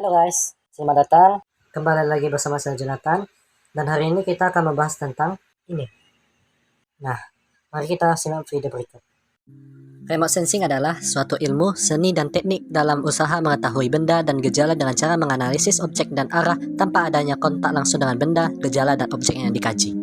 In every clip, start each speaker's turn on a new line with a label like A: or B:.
A: Halo guys, selamat datang. Kembali lagi bersama saya Jonathan. Dan hari ini kita akan membahas tentang ini. Nah, mari kita simak video berikut. Remote sensing adalah suatu ilmu, seni, dan teknik dalam usaha mengetahui benda dan gejala dengan cara menganalisis objek dan arah tanpa adanya kontak langsung dengan benda, gejala, dan objek yang dikaji.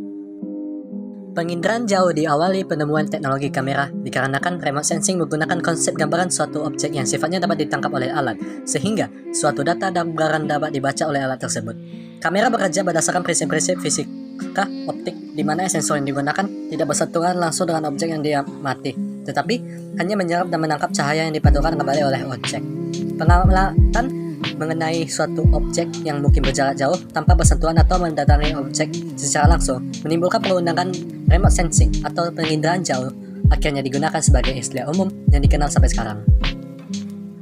A: Penginderaan jauh diawali penemuan teknologi kamera dikarenakan remote sensing menggunakan konsep gambaran suatu objek yang sifatnya dapat ditangkap oleh alat, sehingga suatu data dan gambaran dapat dibaca oleh alat tersebut. Kamera bekerja berdasarkan prinsip-prinsip fisika optik, di mana sensor yang digunakan tidak bersentuhan langsung dengan objek yang diamati, tetapi hanya menyerap dan menangkap cahaya yang dipantulkan kembali oleh objek. Pengamatan mengenai suatu objek yang mungkin berjarak jauh tanpa bersentuhan atau mendatangi objek secara langsung menimbulkan penggunaan remote sensing atau penginderaan jauh, akhirnya digunakan sebagai istilah umum yang dikenal sampai sekarang.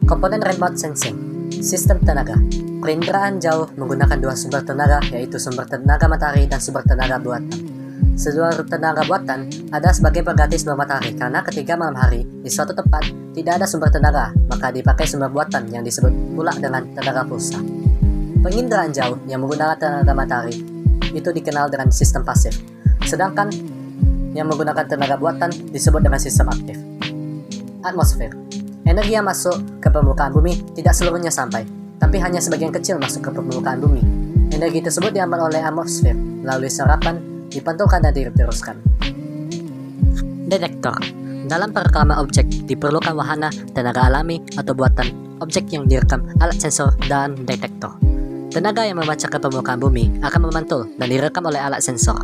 A: Komponen remote sensing: sistem tenaga. Penginderaan jauh menggunakan dua sumber tenaga, yaitu sumber tenaga matahari dan sumber tenaga buatan. Sumber tenaga buatan ada sebagai pengganti sumber matahari karena ketika malam hari di suatu tempat tidak ada sumber tenaga, maka dipakai sumber buatan yang disebut pula dengan tenaga pulsa. Penginderaan jauh yang menggunakan tenaga matahari itu dikenal dengan sistem pasif, sedangkan yang menggunakan tenaga buatan disebut dengan sistem aktif. Atmosfer. Energi yang masuk ke permukaan bumi tidak seluruhnya sampai, tapi hanya sebagian kecil masuk ke permukaan bumi. Energi tersebut diambil oleh atmosfer melalui serapan, dipantulkan dan diteruskan. Detektor. Dalam perekaman objek diperlukan wahana, tenaga alami, atau buatan objek yang direkam, alat sensor, dan detektor. Tenaga yang membaca ke permukaan bumi akan memantul dan direkam oleh alat sensor.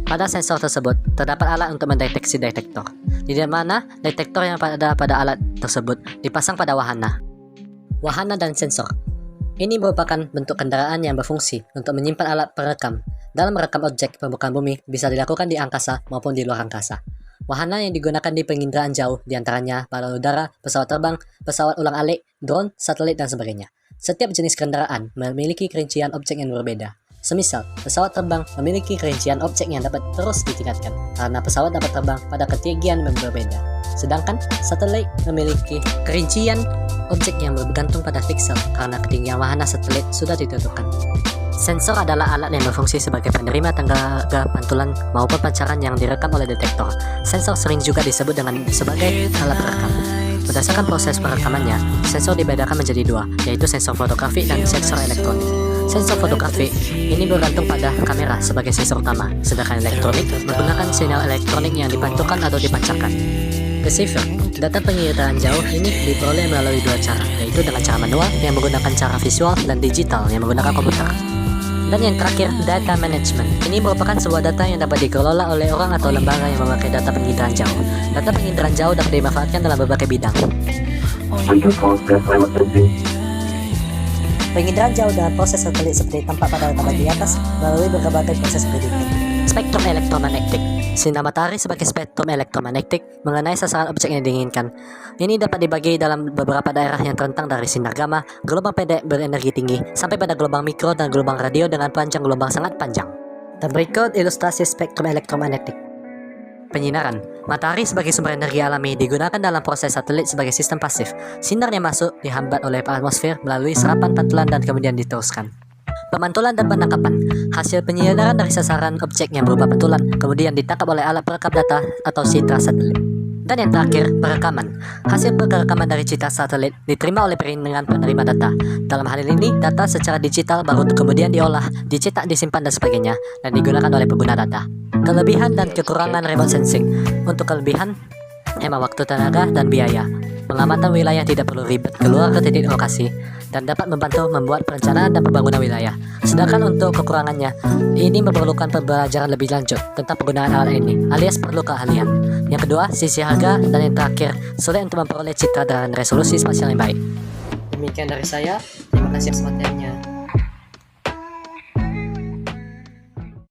A: Pada sensor tersebut terdapat alat untuk mendeteksi detektor, di mana detektor yang pada alat tersebut dipasang pada wahana. Wahana dan sensor. Ini merupakan bentuk kendaraan yang berfungsi untuk menyimpan alat perekam. Dalam merekam objek permukaan bumi bisa dilakukan di angkasa maupun di luar angkasa. Wahana yang digunakan di penginderaan jauh diantaranya balon udara, pesawat terbang, pesawat ulang-alik, drone, satelit, dan sebagainya. Setiap jenis kendaraan memiliki kerincian objek yang berbeda. Semisal, pesawat terbang memiliki kerincian objek yang dapat terus ditingkatkan karena pesawat dapat terbang pada ketinggian yang berbeda. Sedangkan satelit memiliki kerincian objek yang bergantung pada piksel karena ketinggian wahana satelit sudah ditentukan. Sensor adalah alat yang berfungsi sebagai penerima tenaga pantulan maupun pancaran yang direkam oleh detektor. Sensor sering juga disebut sebagai alat perekam. Berdasarkan proses perekamannya, sensor dibedakan menjadi dua, yaitu sensor fotografi dan sensor elektronik. Sensor fotografi ini bergantung pada kamera sebagai sensor utama, sedangkan elektronik menggunakan sinyal elektronik yang dipantulkan atau dipancarkan. Receiver. Data penginderaan jauh ini diperoleh melalui dua cara, yaitu dengan cara manual yang menggunakan cara visual dan digital yang menggunakan komputer. Dan yang terakhir, data management. Ini merupakan sebuah data yang dapat dikelola oleh orang atau lembaga yang memakai data penginderaan jauh. Data penginderaan jauh dapat dimanfaatkan dalam berbagai bidang. Penginderaan jauh dalam proses satelit seperti tampak pada gambar di atas melalui berbagai proses berikut. Spektrum elektromagnetik. Sinar matahari sebagai spektrum elektromagnetik mengenai sasaran objek yang diinginkan. Ini dapat dibagi dalam beberapa daerah yang terentang dari sinar gamma, gelombang pendek berenergi tinggi, sampai pada gelombang mikro dan gelombang radio dengan panjang gelombang sangat panjang. Dan berikut ilustrasi spektrum elektromagnetik. Penyinaran. Matahari sebagai sumber energi alami digunakan dalam proses satelit sebagai sistem pasif. Sinar yang masuk dihambat oleh atmosfer melalui serapan pantulan dan kemudian diteruskan. Pemantulan dan penangkapan. Hasil penyinaran dari sasaran objek yang berupa pantulan kemudian ditangkap oleh alat perekam data atau citra satelit. Dan yang terakhir, perekaman. Hasil perekaman dari citra satelit diterima oleh jaringan penerima data. Dalam hal ini, data secara digital baru kemudian diolah, dicetak, disimpan, dan sebagainya, dan digunakan oleh pengguna data. Kelebihan dan kekurangan remote sensing. Untuk kelebihan, hemat waktu, tenaga, dan biaya. Pengamatan wilayah tidak perlu ribet keluar ke titik lokasi dan dapat membantu membuat perencanaan dan pembangunan wilayah. Sedangkan untuk kekurangannya, ini memerlukan pembelajaran lebih lanjut tentang penggunaan alat ini, alias perlu keahlian. Yang kedua, sisi harga, dan yang terakhir, sulit untuk memperoleh citra dan resolusi spasial yang baik. Demikian dari saya, terima kasih atas perhatiannya.